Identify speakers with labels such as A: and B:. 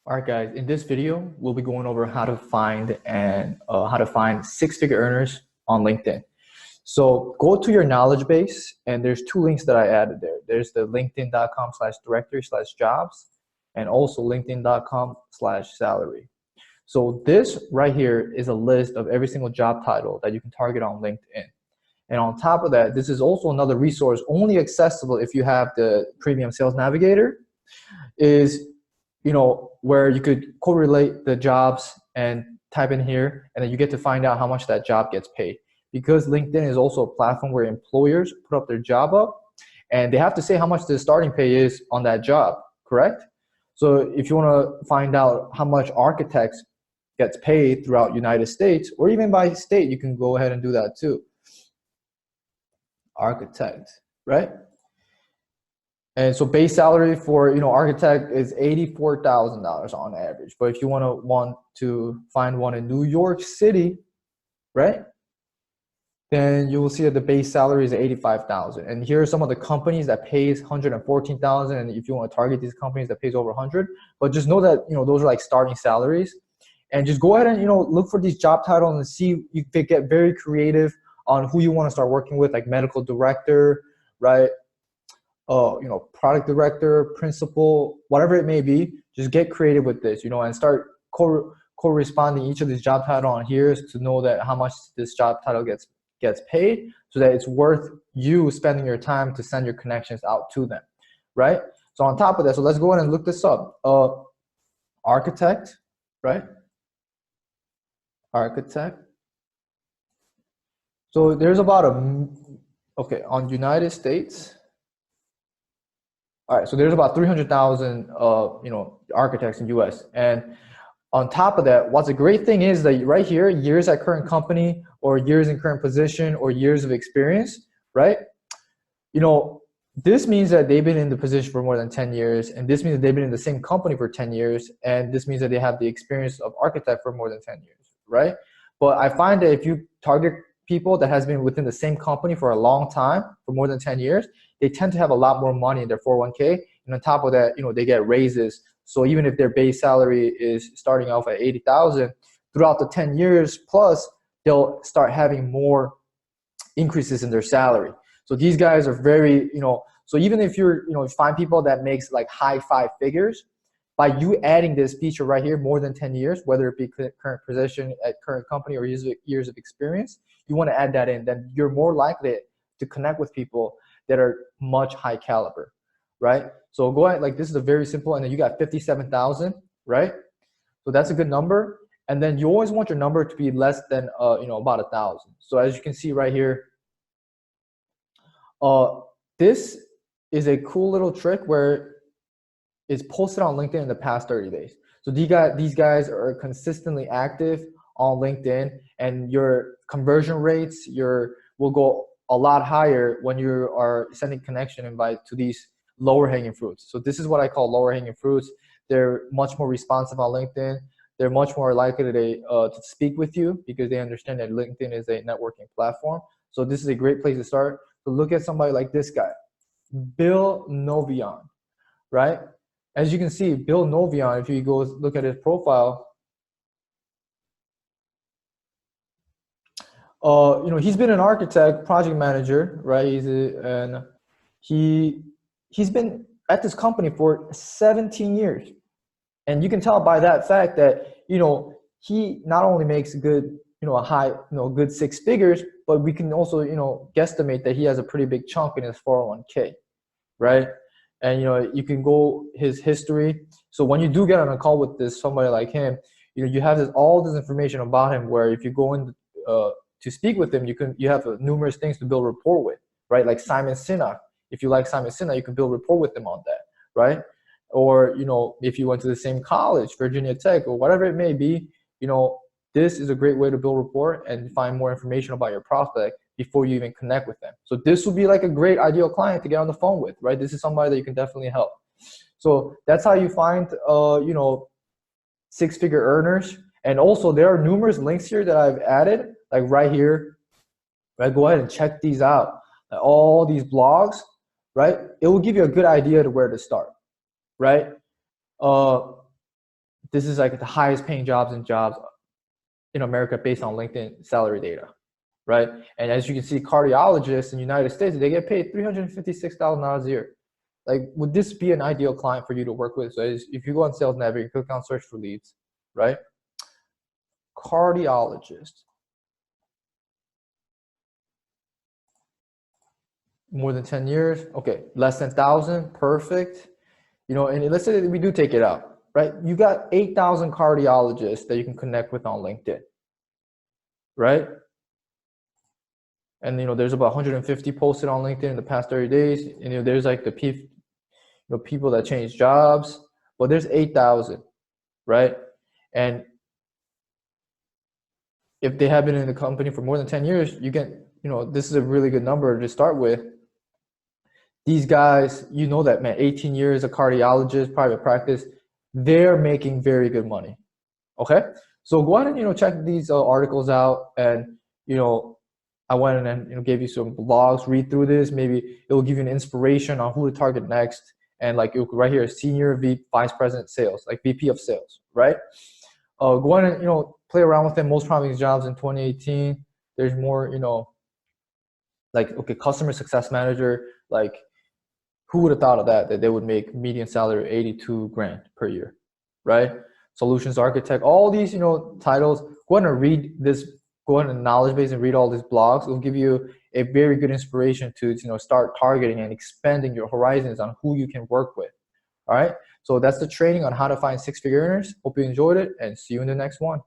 A: All right, guys, in this video, we'll be going over how to find six-figure earners on LinkedIn. So go to your knowledge base, and there's two links that I added there. There's the linkedin.com/directory/jobs and also linkedin.com/salary. So this right here is a list of every single job title that you can target on LinkedIn. And on top of that, this is also another resource only accessible if you have the Premium Sales Navigator, where you could correlate the jobs and type in here, and then you get to find out how much that job gets paid. Because LinkedIn is also a platform where employers put up their job up, and they have to say how much the starting pay is on that job, correct? So if you want to find out how much architects gets paid throughout United States, or even by state, you can go ahead and do that too. Architect, right? And so base salary for architect is $84,000 on average. But if you want to find one in New York City, right? Then you will see that the base salary is $85,000. And here are some of the companies that pays $114,000. And if you want to target these companies that pays over 100, but just know that those are like starting salaries. And just go ahead and look for these job titles and see you can get very creative on who you want to start working with, like medical director, right? Product director, principal, whatever it may be. Just get creative with this, and start corresponding each of these job title on here to know that how much this job title gets paid, so that it's worth you spending your time to send your connections out to them, right? So on top of that, so let's go ahead and look this up. Architect, right? Architect. So there's about on United States. All right, so there's about 300,000 architects in US. And on top of that, what's a great thing is that right here, years at current company, or years in current position, or years of experience, right? This means that they've been in the position for more than 10 years, and this means that they've been in the same company for 10 years, and this means that they have the experience of architect for more than 10 years, right? But I find that if you target people that has been within the same company for a long time, for more than 10 years, they tend to have a lot more money in their 401k. And on top of that, they get raises. So even if their base salary is starting off at 80,000, throughout the 10 years plus, they'll start having more increases in their salary. So these guys are very, so even if you find people that makes like high five figures, by you adding this feature right here, more than 10 years, whether it be current position at current company or years of experience, you want to add that in, then you're more likely to connect with people that are much high caliber, right? So go ahead, like this is a very simple, and then you got 57,000, right? So that's a good number. And then you always want your number to be less than, about 1,000. So as you can see right here, this is a cool little trick where it's posted on LinkedIn in the past 30 days. So these guys are consistently active on LinkedIn, and your conversion rates will go a lot higher when you are sending connection invite to these lower hanging fruits. So this is what I call lower hanging fruits. They're much more responsive on LinkedIn. They're much more likely to speak with you because they understand that LinkedIn is a networking platform. So this is a great place to start. So look at somebody like this guy, Bill Novion, right? As you can see, Bill Novion, if you go look at his profile, he's been an architect, project manager, right? He's been at this company for 17 years. And you can tell by that fact that, he not only makes good, good six figures, but we can also, guesstimate that he has a pretty big chunk in his 401k, right? And, you can go his history. So when you do get on a call with somebody like him, you have all this information about him, where if you go in to speak with him, you have numerous things to build rapport with, right? Like Simon Sinek. If you like Simon Sinek, you can build rapport with him on that, right? Or, if you went to the same college, Virginia Tech, or whatever it may be, this is a great way to build rapport and find more information about your prospect before you even connect with them. So this would be like a great ideal client to get on the phone with, right? This is somebody that you can definitely help. So that's how you find, six-figure earners. And also there are numerous links here that I've added, like right here, right? Go ahead and check these out. All these blogs, right? It will give you a good idea to where to start, right? this is like the highest paying jobs in America based on LinkedIn salary data, right? And as you can see, cardiologists in the United States, they get paid $356,000 a year. Like, would this be an ideal client for you to work with? So if you go on Sales Navigator, you click on search for leads, right? Cardiologist. More than 10 years. Okay, less than 1,000, perfect. You know, and let's say that we do take it out, right? You got 8,000 cardiologists that you can connect with on LinkedIn, right? And you know, there's about 150 posted on LinkedIn in the past 30 days. And you know, there's like the people that change jobs, but there's 8,000, right? And if they have been in the company for more than 10 years, you get, you know, this is a really good number to start with. These guys, you know that, man, 18 years, a cardiologist, private practice, they're making very good money. Okay, so go ahead and, you know, check these articles out, and you know, I went and, you know, gave you some blogs. Read through this. Maybe it will give you an inspiration on who to target next. And like right here, senior vice president sales, like VP of sales, right? Go ahead and, you know, play around with them. Most promising jobs in 2018. There's more, you know, like, okay, customer success manager. Like, who would have thought of that they would make median salary 82 grand per year, right? Solutions architect, all these, you know, titles. Go ahead and read this. Go ahead and knowledge base and read all these blogs. It'll give you a very good inspiration to, you know, start targeting and expanding your horizons on who you can work with. All right. So that's the training on how to find six-figure earners. Hope you enjoyed it, and see you in the next one.